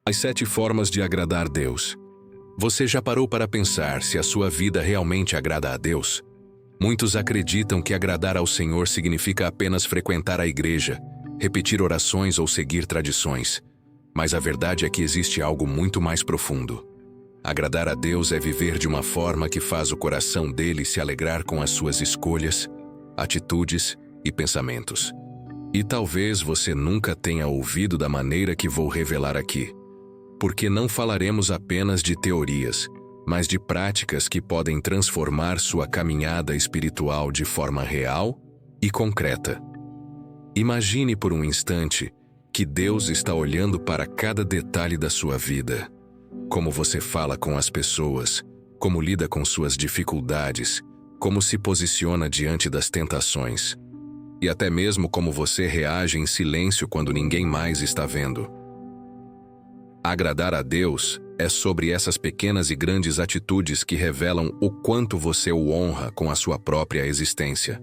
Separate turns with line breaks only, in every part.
As 7 formas de agradar Deus. Você já parou para pensar se a sua vida realmente agrada a Deus? Muitos acreditam que agradar ao Senhor significa apenas frequentar a igreja, repetir orações ou seguir tradições. Mas a verdade é que existe algo muito mais profundo. Agradar a Deus é viver de uma forma que faz o coração dele se alegrar com as suas escolhas, atitudes e pensamentos. E talvez você nunca tenha ouvido da maneira que vou revelar aqui. Porque não falaremos apenas de teorias, mas de práticas que podem transformar sua caminhada espiritual de forma real e concreta. Imagine por um instante que Deus está olhando para cada detalhe da sua vida. Como você fala com as pessoas, como lida com suas dificuldades, como se posiciona diante das tentações. E até mesmo como você reage em silêncio quando ninguém mais está vendo. Agradar a Deus é sobre essas pequenas e grandes atitudes que revelam o quanto você o honra com a sua própria existência.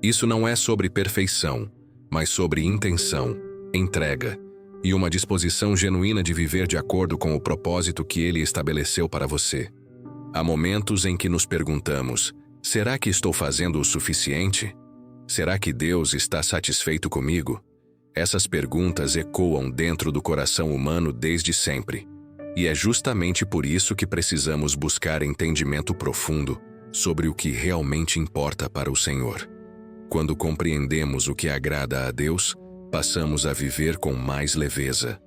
Isso não é sobre perfeição, mas sobre intenção, entrega e uma disposição genuína de viver de acordo com o propósito que Ele estabeleceu para você. Há momentos em que nos perguntamos: será que estou fazendo o suficiente? Será que Deus está satisfeito comigo? Essas perguntas ecoam dentro do coração humano desde sempre. E é justamente por isso que precisamos buscar entendimento profundo sobre o que realmente importa para o Senhor. Quando compreendemos o que agrada a Deus, passamos a viver com mais leveza,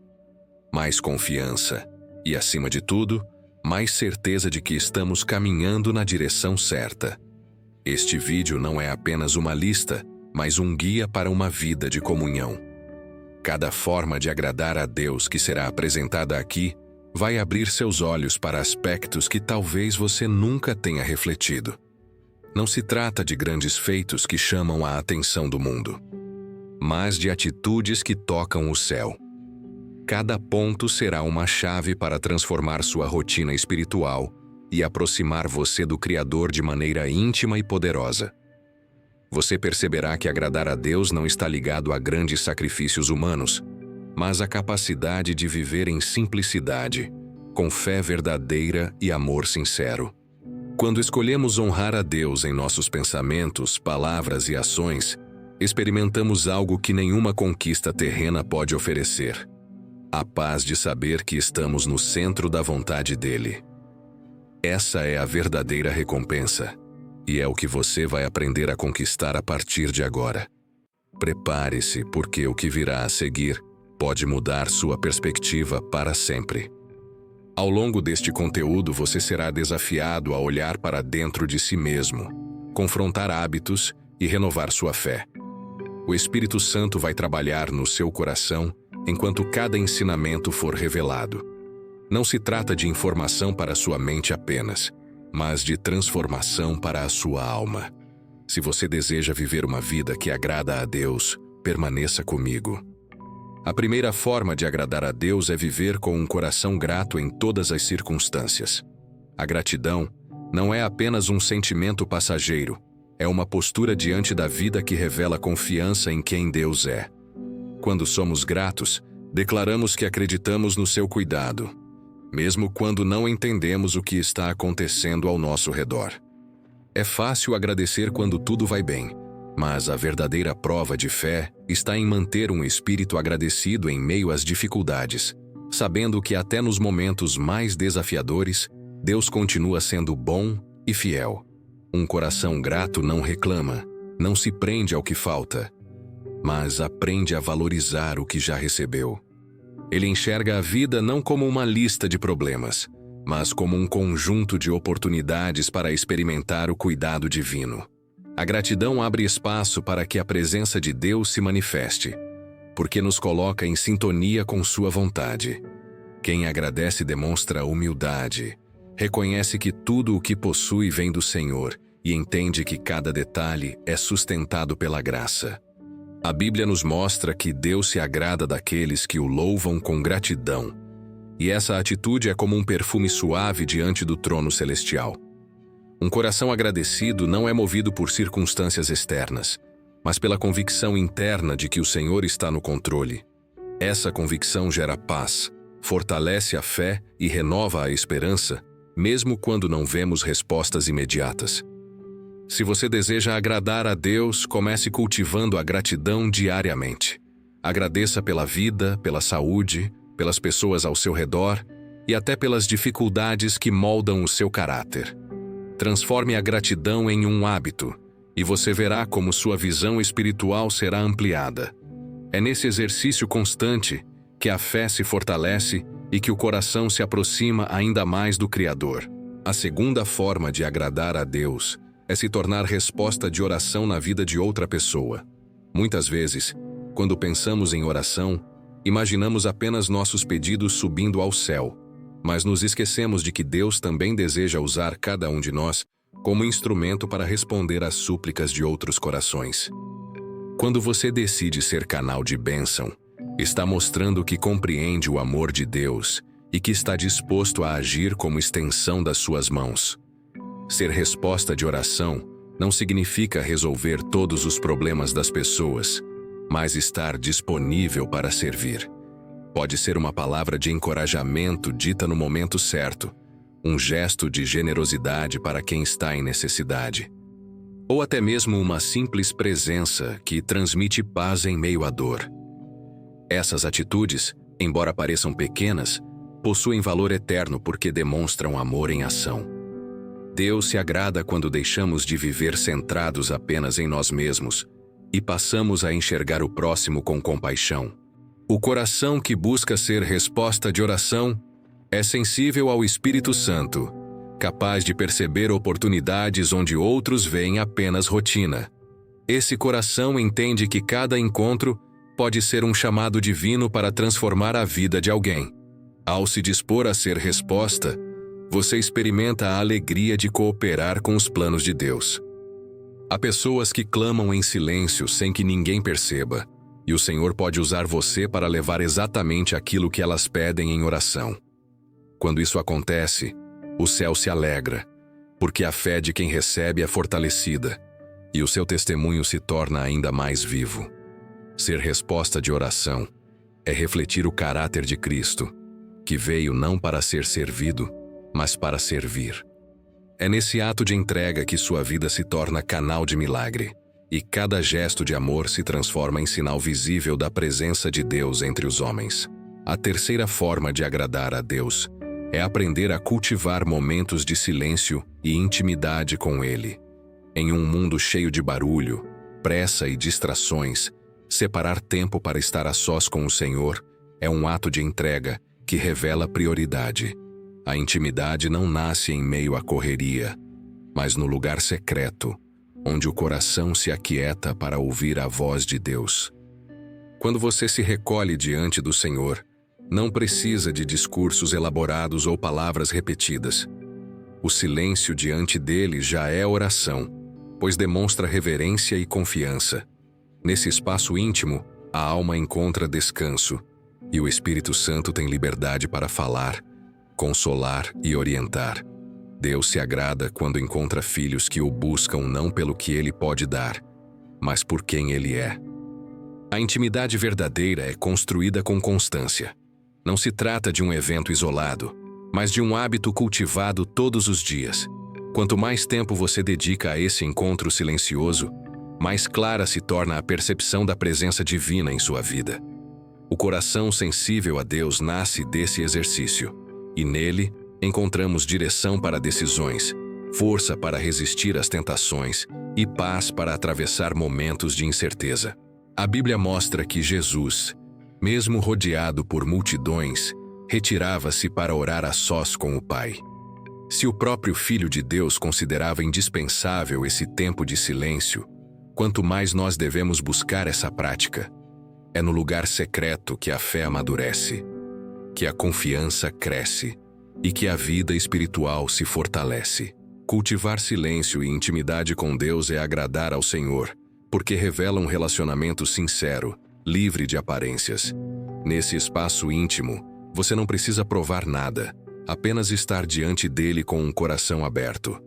mais confiança e, acima de tudo, mais certeza de que estamos caminhando na direção certa. Este vídeo não é apenas uma lista, mas um guia para uma vida de comunhão. Cada forma de agradar a Deus que será apresentada aqui vai abrir seus olhos para aspectos que talvez você nunca tenha refletido. Não se trata de grandes feitos que chamam a atenção do mundo, mas de atitudes que tocam o céu. Cada ponto será uma chave para transformar sua rotina espiritual e aproximar você do Criador de maneira íntima e poderosa. Você perceberá que agradar a Deus não está ligado a grandes sacrifícios humanos, mas à capacidade de viver em simplicidade, com fé verdadeira e amor sincero. Quando escolhemos honrar a Deus em nossos pensamentos, palavras e ações, experimentamos algo que nenhuma conquista terrena pode oferecer: a paz de saber que estamos no centro da vontade dele. Essa é a verdadeira recompensa. E é o que você vai aprender a conquistar a partir de agora. Prepare-se, porque o que virá a seguir pode mudar sua perspectiva para sempre. Ao longo deste conteúdo, você será desafiado a olhar para dentro de si mesmo, confrontar hábitos e renovar sua fé. O Espírito Santo vai trabalhar no seu coração enquanto cada ensinamento for revelado. Não se trata de informação para sua mente apenas, mas de transformação para a sua alma. Se você deseja viver uma vida que agrada a Deus, permaneça comigo. A primeira forma de agradar a Deus é viver com um coração grato em todas as circunstâncias. A gratidão não é apenas um sentimento passageiro, é uma postura diante da vida que revela confiança em quem Deus é. Quando somos gratos, declaramos que acreditamos no seu cuidado, mesmo quando não entendemos o que está acontecendo ao nosso redor. É fácil agradecer quando tudo vai bem, mas a verdadeira prova de fé está em manter um espírito agradecido em meio às dificuldades, sabendo que até nos momentos mais desafiadores, Deus continua sendo bom e fiel. Um coração grato não reclama, não se prende ao que falta, mas aprende a valorizar o que já recebeu. Ele enxerga a vida não como uma lista de problemas, mas como um conjunto de oportunidades para experimentar o cuidado divino. A gratidão abre espaço para que a presença de Deus se manifeste, porque nos coloca em sintonia com sua vontade. Quem agradece demonstra humildade, reconhece que tudo o que possui vem do Senhor e entende que cada detalhe é sustentado pela graça. A Bíblia nos mostra que Deus se agrada daqueles que o louvam com gratidão, e essa atitude é como um perfume suave diante do trono celestial. Um coração agradecido não é movido por circunstâncias externas, mas pela convicção interna de que o Senhor está no controle. Essa convicção gera paz, fortalece a fé e renova a esperança, mesmo quando não vemos respostas imediatas. Se você deseja agradar a Deus, comece cultivando a gratidão diariamente. Agradeça pela vida, pela saúde, pelas pessoas ao seu redor e até pelas dificuldades que moldam o seu caráter. Transforme a gratidão em um hábito, e você verá como sua visão espiritual será ampliada. É nesse exercício constante que a fé se fortalece e que o coração se aproxima ainda mais do Criador. A segunda forma de agradar a Deus é se tornar resposta de oração na vida de outra pessoa. Muitas vezes, quando pensamos em oração, imaginamos apenas nossos pedidos subindo ao céu, mas nos esquecemos de que Deus também deseja usar cada um de nós como instrumento para responder às súplicas de outros corações. Quando você decide ser canal de bênção, está mostrando que compreende o amor de Deus e que está disposto a agir como extensão das suas mãos. Ser resposta de oração não significa resolver todos os problemas das pessoas, mas estar disponível para servir. Pode ser uma palavra de encorajamento dita no momento certo, um gesto de generosidade para quem está em necessidade, ou até mesmo uma simples presença que transmite paz em meio à dor. Essas atitudes, embora pareçam pequenas, possuem valor eterno porque demonstram amor em ação. Deus se agrada quando deixamos de viver centrados apenas em nós mesmos e passamos a enxergar o próximo com compaixão. O coração que busca ser resposta de oração é sensível ao Espírito Santo, capaz de perceber oportunidades onde outros veem apenas rotina. Esse coração entende que cada encontro pode ser um chamado divino para transformar a vida de alguém. Ao se dispor a ser resposta, você experimenta a alegria de cooperar com os planos de Deus. Há pessoas que clamam em silêncio sem que ninguém perceba, e o Senhor pode usar você para levar exatamente aquilo que elas pedem em oração. Quando isso acontece, o céu se alegra, porque a fé de quem recebe é fortalecida, e o seu testemunho se torna ainda mais vivo. Ser resposta de oração é refletir o caráter de Cristo, que veio não para ser servido, mas para servir. É nesse ato de entrega que sua vida se torna canal de milagre, e cada gesto de amor se transforma em sinal visível da presença de Deus entre os homens. A terceira forma de agradar a Deus é aprender a cultivar momentos de silêncio e intimidade com Ele. Em um mundo cheio de barulho, pressa e distrações, separar tempo para estar a sós com o Senhor é um ato de entrega que revela prioridade. A intimidade não nasce em meio à correria, mas no lugar secreto, onde o coração se aquieta para ouvir a voz de Deus. Quando você se recolhe diante do Senhor, não precisa de discursos elaborados ou palavras repetidas. O silêncio diante dele já é oração, pois demonstra reverência e confiança. Nesse espaço íntimo, a alma encontra descanso, e o Espírito Santo tem liberdade para falar, consolar e orientar. Deus se agrada quando encontra filhos que o buscam não pelo que ele pode dar, mas por quem ele é. A intimidade verdadeira é construída com constância. Não se trata de um evento isolado, mas de um hábito cultivado todos os dias. Quanto mais tempo você dedica a esse encontro silencioso, mais clara se torna a percepção da presença divina em sua vida. O coração sensível a Deus nasce desse exercício, e nele encontramos direção para decisões, força para resistir às tentações e paz para atravessar momentos de incerteza. A Bíblia mostra que Jesus, mesmo rodeado por multidões, retirava-se para orar a sós com o Pai. Se o próprio Filho de Deus considerava indispensável esse tempo de silêncio, quanto mais nós devemos buscar essa prática. É no lugar secreto que a fé amadurece, que a confiança cresce e que a vida espiritual se fortalece. Cultivar silêncio e intimidade com Deus é agradar ao Senhor, porque revela um relacionamento sincero, livre de aparências. Nesse espaço íntimo, você não precisa provar nada, apenas estar diante dele com um coração aberto.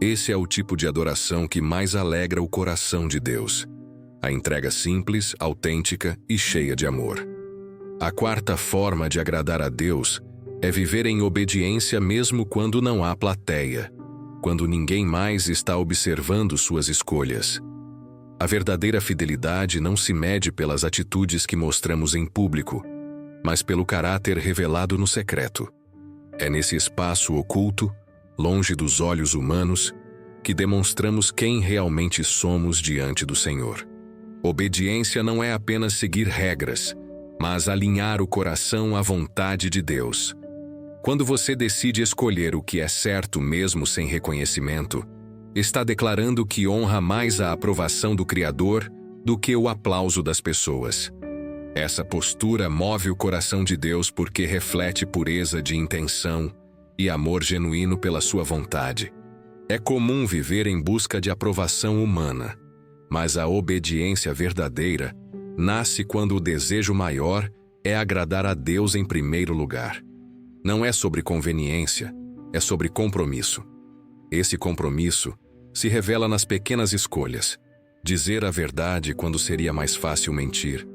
Esse é o tipo de adoração que mais alegra o coração de Deus. A entrega simples, autêntica e cheia de amor. A quarta forma de agradar a Deus é viver em obediência mesmo quando não há plateia, quando ninguém mais está observando suas escolhas. A verdadeira fidelidade não se mede pelas atitudes que mostramos em público, mas pelo caráter revelado no secreto. É nesse espaço oculto, longe dos olhos humanos, que demonstramos quem realmente somos diante do Senhor. Obediência não é apenas seguir regras, mas alinhar o coração à vontade de Deus. Quando você decide escolher o que é certo mesmo sem reconhecimento, está declarando que honra mais a aprovação do Criador do que o aplauso das pessoas. Essa postura move o coração de Deus porque reflete pureza de intenção e amor genuíno pela sua vontade. É comum viver em busca de aprovação humana, mas a obediência verdadeira nasce quando o desejo maior é agradar a Deus em primeiro lugar. Não é sobre conveniência, é sobre compromisso. Esse compromisso se revela nas pequenas escolhas: dizer a verdade quando seria mais fácil mentir,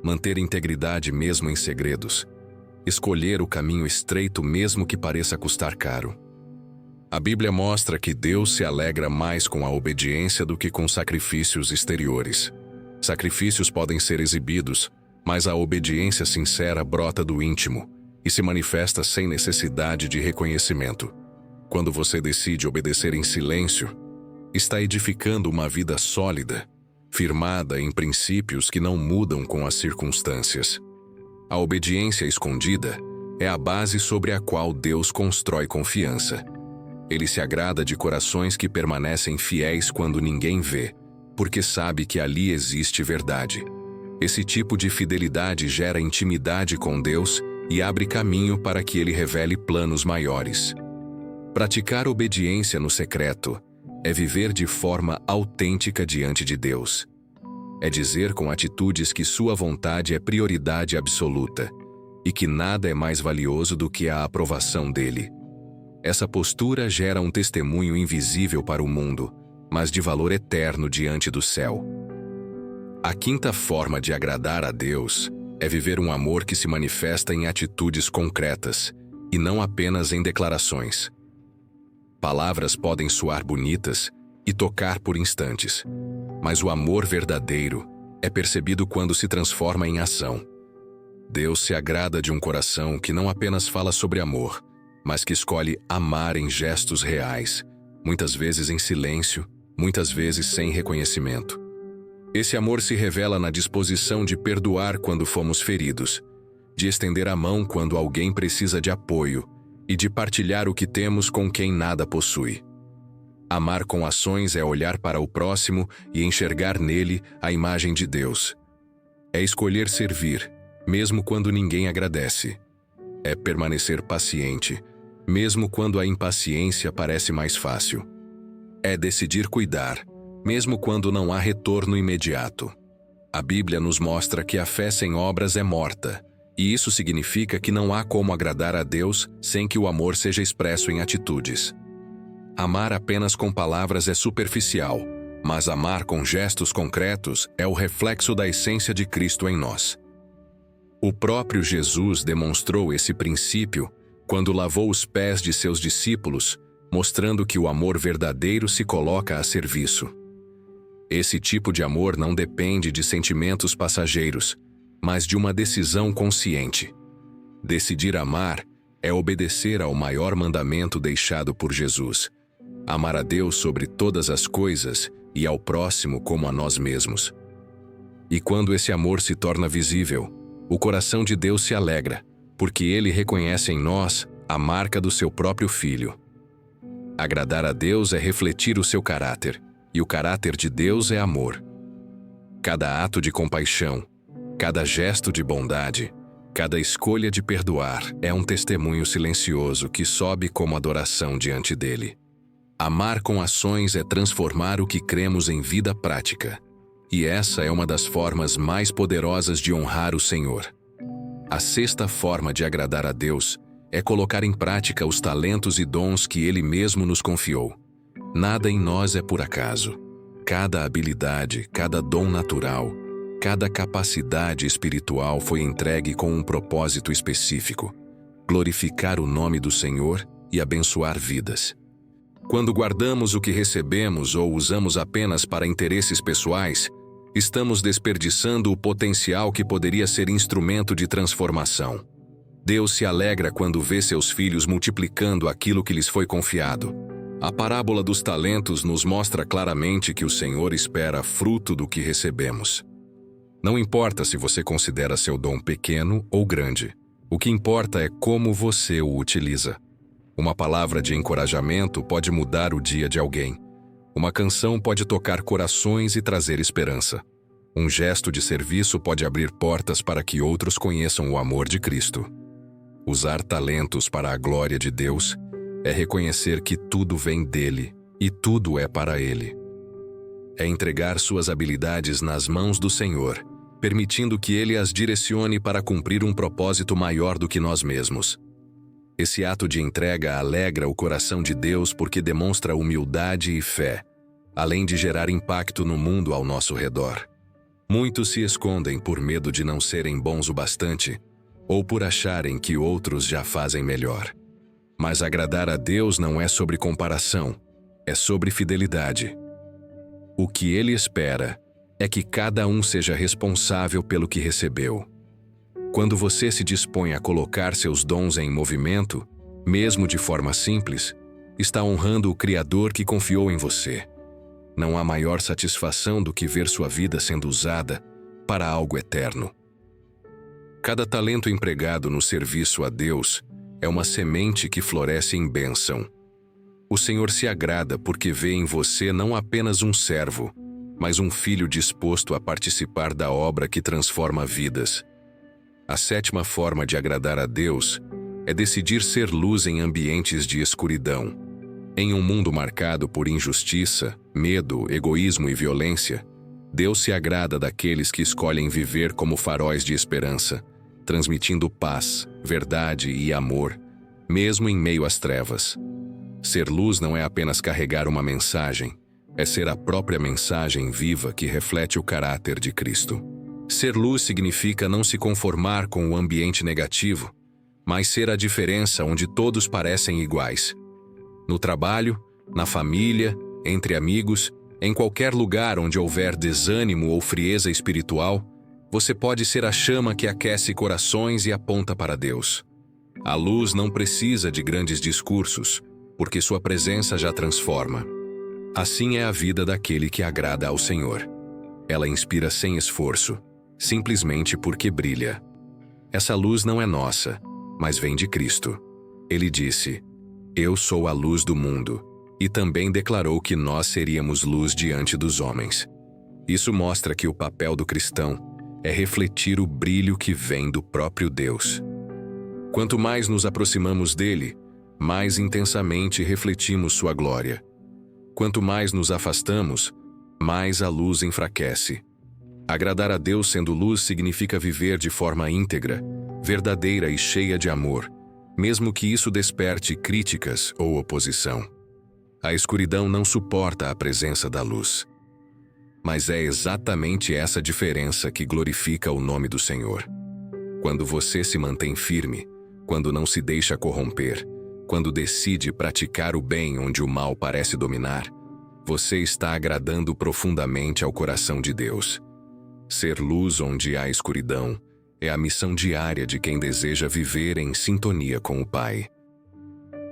manter integridade mesmo em segredos, escolher o caminho estreito mesmo que pareça custar caro. A Bíblia mostra que Deus se alegra mais com a obediência do que com sacrifícios exteriores. Sacrifícios podem ser exibidos, mas a obediência sincera brota do íntimo e se manifesta sem necessidade de reconhecimento. Quando você decide obedecer em silêncio, está edificando uma vida sólida, firmada em princípios que não mudam com as circunstâncias. A obediência escondida é a base sobre a qual Deus constrói confiança. Ele se agrada de corações que permanecem fiéis quando ninguém vê, porque sabe que ali existe verdade. Esse tipo de fidelidade gera intimidade com Deus e abre caminho para que Ele revele planos maiores. Praticar obediência no secreto é viver de forma autêntica diante de Deus. É dizer com atitudes que sua vontade é prioridade absoluta e que nada é mais valioso do que a aprovação dele. Essa postura gera um testemunho invisível para o mundo, mas de valor eterno diante do céu. A quinta forma de agradar a Deus é viver um amor que se manifesta em atitudes concretas e não apenas em declarações. Palavras podem soar bonitas e tocar por instantes, mas o amor verdadeiro é percebido quando se transforma em ação. Deus se agrada de um coração que não apenas fala sobre amor, mas que escolhe amar em gestos reais, muitas vezes em silêncio, muitas vezes sem reconhecimento. Esse amor se revela na disposição de perdoar quando fomos feridos, de estender a mão quando alguém precisa de apoio e de partilhar o que temos com quem nada possui. Amar com ações é olhar para o próximo e enxergar nele a imagem de Deus. É escolher servir, mesmo quando ninguém agradece. É permanecer paciente, mesmo quando a impaciência parece mais fácil. É decidir cuidar, mesmo quando não há retorno imediato. A Bíblia nos mostra que a fé sem obras é morta, e isso significa que não há como agradar a Deus sem que o amor seja expresso em atitudes. Amar apenas com palavras é superficial, mas amar com gestos concretos é o reflexo da essência de Cristo em nós. O próprio Jesus demonstrou esse princípio quando lavou os pés de seus discípulos, mostrando que o amor verdadeiro se coloca a serviço. Esse tipo de amor não depende de sentimentos passageiros, mas de uma decisão consciente. Decidir amar é obedecer ao maior mandamento deixado por Jesus: amar a Deus sobre todas as coisas e ao próximo como a nós mesmos. E quando esse amor se torna visível, o coração de Deus se alegra, porque Ele reconhece em nós a marca do seu próprio Filho. Agradar a Deus é refletir o seu caráter, e o caráter de Deus é amor. Cada ato de compaixão, cada gesto de bondade, cada escolha de perdoar é um testemunho silencioso que sobe como adoração diante dele. Amar com ações é transformar o que cremos em vida prática. E essa é uma das formas mais poderosas de honrar o Senhor. A sexta forma de agradar a Deus é colocar em prática os talentos e dons que Ele mesmo nos confiou. Nada em nós é por acaso. Cada habilidade, cada dom natural, Cada capacidade espiritual foi entregue com um propósito específico: glorificar o nome do Senhor e abençoar vidas. Quando guardamos o que recebemos ou usamos apenas para interesses pessoais, estamos desperdiçando o potencial que poderia ser instrumento de transformação. Deus se alegra quando vê seus filhos multiplicando aquilo que lhes foi confiado. A parábola dos talentos nos mostra claramente que o Senhor espera fruto do que recebemos. Não importa se você considera seu dom pequeno ou grande. O que importa é como você o utiliza. Uma palavra de encorajamento pode mudar o dia de alguém. Uma canção pode tocar corações e trazer esperança. Um gesto de serviço pode abrir portas para que outros conheçam o amor de Cristo. Usar talentos para a glória de Deus é reconhecer que tudo vem dele e tudo é para ele. É entregar suas habilidades nas mãos do Senhor, permitindo que ele as direcione para cumprir um propósito maior do que nós mesmos. Esse ato de entrega alegra o coração de Deus porque demonstra humildade e fé, além de gerar impacto no mundo ao nosso redor. Muitos se escondem por medo de não serem bons o bastante, ou por acharem que outros já fazem melhor. Mas agradar a Deus não é sobre comparação, é sobre fidelidade. O que Ele espera é que cada um seja responsável pelo que recebeu. Quando você se dispõe a colocar seus dons em movimento, mesmo de forma simples, está honrando o Criador que confiou em você. Não há maior satisfação do que ver sua vida sendo usada para algo eterno. Cada talento empregado no serviço a Deus é uma semente que floresce em bênção. O Senhor se agrada porque vê em você não apenas um servo, mas um filho disposto a participar da obra que transforma vidas. A sétima forma de agradar a Deus é decidir ser luz em ambientes de escuridão. Em um mundo marcado por injustiça, medo, egoísmo e violência, Deus se agrada daqueles que escolhem viver como faróis de esperança, transmitindo paz, verdade e amor, mesmo em meio às trevas. Ser luz não é apenas carregar uma mensagem, é ser a própria mensagem viva que reflete o caráter de Cristo. Ser luz significa não se conformar com o ambiente negativo, mas ser a diferença onde todos parecem iguais. No trabalho, na família, entre amigos, em qualquer lugar onde houver desânimo ou frieza espiritual, você pode ser a chama que aquece corações e aponta para Deus. A luz não precisa de grandes discursos, porque sua presença já transforma. Assim é a vida daquele que agrada ao Senhor. Ela inspira sem esforço, simplesmente porque brilha. Essa luz não é nossa, mas vem de Cristo. Ele disse: "Eu sou a luz do mundo", e também declarou que nós seríamos luz diante dos homens. Isso mostra que o papel do cristão é refletir o brilho que vem do próprio Deus. Quanto mais nos aproximamos dele, mais intensamente refletimos sua glória. Quanto mais nos afastamos, mais a luz enfraquece. Agradar a Deus sendo luz significa viver de forma íntegra, verdadeira e cheia de amor, mesmo que isso desperte críticas ou oposição. A escuridão não suporta a presença da luz. Mas é exatamente essa diferença que glorifica o nome do Senhor. Quando você se mantém firme, quando não se deixa corromper, quando decide praticar o bem onde o mal parece dominar, você está agradando profundamente ao coração de Deus. Ser luz onde há escuridão é a missão diária de quem deseja viver em sintonia com o Pai.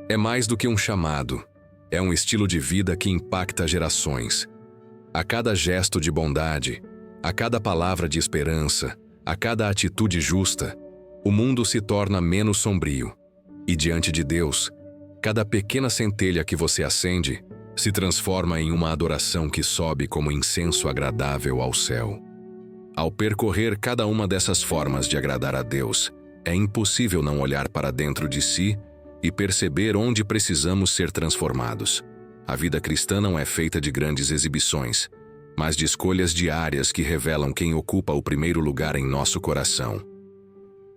É mais do que um chamado, é um estilo de vida que impacta gerações. A cada gesto de bondade, a cada palavra de esperança, a cada atitude justa, o mundo se torna menos sombrio. E diante de Deus, cada pequena centelha que você acende se transforma em uma adoração que sobe como incenso agradável ao céu. Ao percorrer cada uma dessas formas de agradar a Deus, é impossível não olhar para dentro de si e perceber onde precisamos ser transformados. A vida cristã não é feita de grandes exibições, mas de escolhas diárias que revelam quem ocupa o primeiro lugar em nosso coração.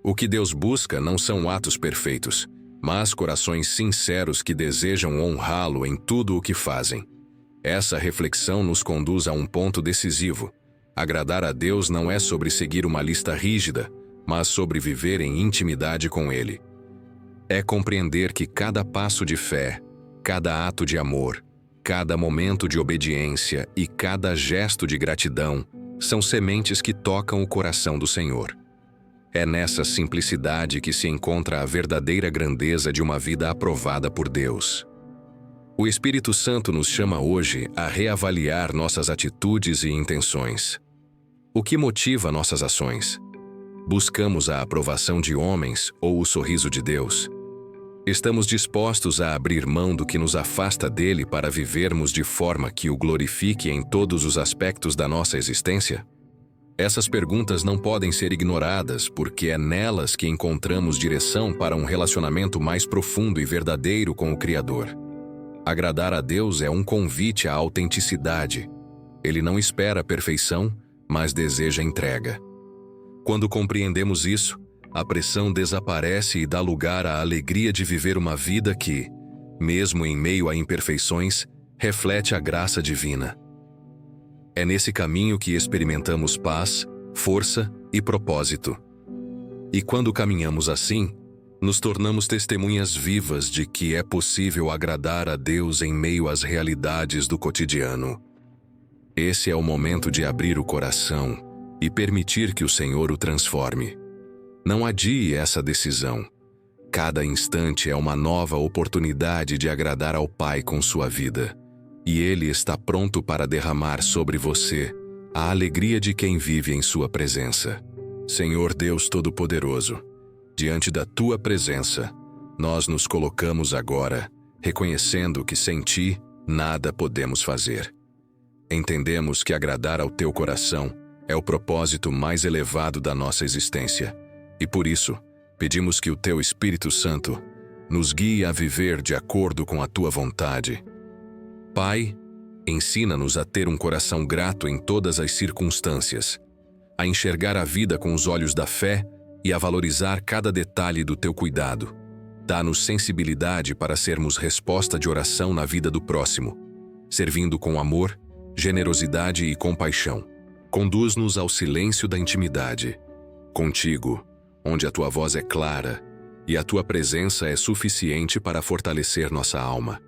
O que Deus busca não são atos perfeitos, mas corações sinceros que desejam honrá-lo em tudo o que fazem. Essa reflexão nos conduz a um ponto decisivo. Agradar a Deus não é sobre seguir uma lista rígida, mas sobre viver em intimidade com Ele. É compreender que cada passo de fé, cada ato de amor, cada momento de obediência e cada gesto de gratidão são sementes que tocam o coração do Senhor. É nessa simplicidade que se encontra a verdadeira grandeza de uma vida aprovada por Deus. O Espírito Santo nos chama hoje a reavaliar nossas atitudes e intenções. O que motiva nossas ações? Buscamos a aprovação de homens ou o sorriso de Deus? Estamos dispostos a abrir mão do que nos afasta dele para vivermos de forma que o glorifique em todos os aspectos da nossa existência? Essas perguntas não podem ser ignoradas porque é nelas que encontramos direção para um relacionamento mais profundo e verdadeiro com o Criador. Agradar a Deus é um convite à autenticidade. Ele não espera a perfeição, mas deseja entrega. Quando compreendemos isso, a pressão desaparece e dá lugar à alegria de viver uma vida que, mesmo em meio a imperfeições, reflete a graça divina. É nesse caminho que experimentamos paz, força e propósito. E quando caminhamos assim, nos tornamos testemunhas vivas de que é possível agradar a Deus em meio às realidades do cotidiano. Esse é o momento de abrir o coração e permitir que o Senhor o transforme. Não adie essa decisão. Cada instante é uma nova oportunidade de agradar ao Pai com sua vida. E Ele está pronto para derramar sobre você a alegria de quem vive em sua presença. Senhor Deus Todo-Poderoso, diante da Tua presença, nós nos colocamos agora, reconhecendo que sem Ti nada podemos fazer. Entendemos que agradar ao Teu coração é o propósito mais elevado da nossa existência. E por isso, pedimos que o Teu Espírito Santo nos guie a viver de acordo com a Tua vontade. Pai, ensina-nos a ter um coração grato em todas as circunstâncias, a enxergar a vida com os olhos da fé e a valorizar cada detalhe do Teu cuidado. Dá-nos sensibilidade para sermos resposta de oração na vida do próximo, servindo com amor, generosidade e compaixão. Conduz-nos ao silêncio da intimidade. Contigo, onde a Tua voz é clara e a Tua presença é suficiente para fortalecer nossa alma.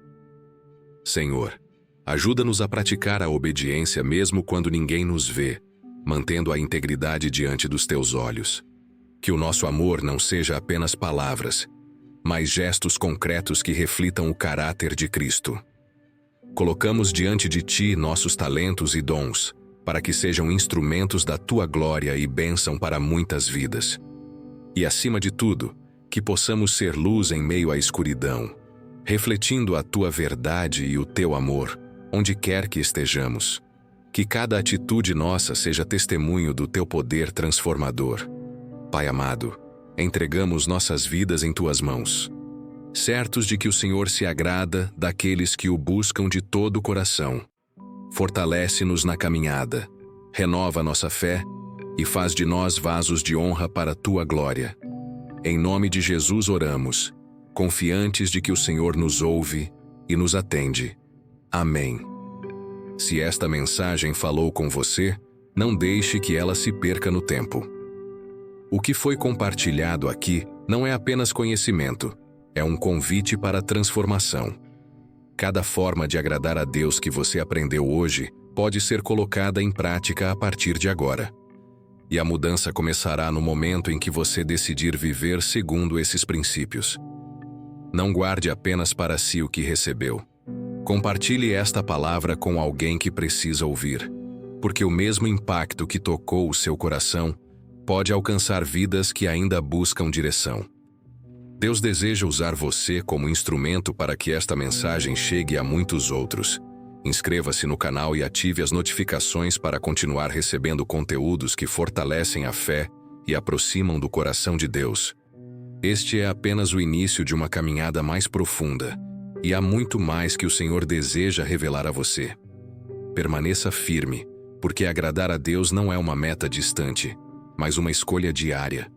Senhor, ajuda-nos a praticar a obediência mesmo quando ninguém nos vê, mantendo a integridade diante dos Teus olhos. Que o nosso amor não seja apenas palavras, mas gestos concretos que reflitam o caráter de Cristo. Colocamos diante de Ti nossos talentos e dons, para que sejam instrumentos da Tua glória e bênção para muitas vidas. E, acima de tudo, que possamos ser luz em meio à escuridão, refletindo a Tua verdade e o Teu amor, onde quer que estejamos. Que cada atitude nossa seja testemunho do Teu poder transformador. Pai amado, entregamos nossas vidas em Tuas mãos, certos de que o Senhor se agrada daqueles que o buscam de todo o coração. Fortalece-nos na caminhada, renova nossa fé e faz de nós vasos de honra para a Tua glória. Em nome de Jesus oramos, confiantes de que o Senhor nos ouve e nos atende. Amém. Se esta mensagem falou com você, não deixe que ela se perca no tempo. O que foi compartilhado aqui não é apenas conhecimento, é um convite para a transformação. Cada forma de agradar a Deus que você aprendeu hoje pode ser colocada em prática a partir de agora. E a mudança começará no momento em que você decidir viver segundo esses princípios. Não guarde apenas para si o que recebeu. Compartilhe esta palavra com alguém que precisa ouvir, porque o mesmo impacto que tocou o seu coração pode alcançar vidas que ainda buscam direção. Deus deseja usar você como instrumento para que esta mensagem chegue a muitos outros. Inscreva-se no canal e ative as notificações para continuar recebendo conteúdos que fortalecem a fé e aproximam do coração de Deus. Este é apenas o início de uma caminhada mais profunda, e há muito mais que o Senhor deseja revelar a você. Permaneça firme, porque agradar a Deus não é uma meta distante, mas uma escolha diária.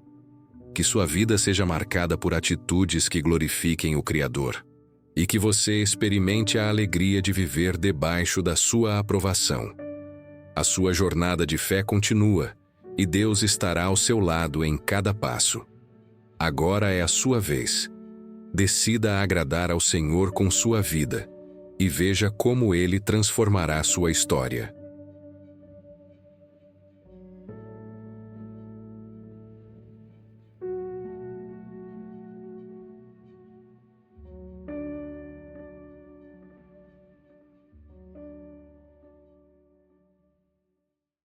Que sua vida seja marcada por atitudes que glorifiquem o Criador, e que você experimente a alegria de viver debaixo da sua aprovação. A sua jornada de fé continua, e Deus estará ao seu lado em cada passo. Agora é a sua vez. Decida agradar ao Senhor com sua vida, e veja como Ele transformará sua história.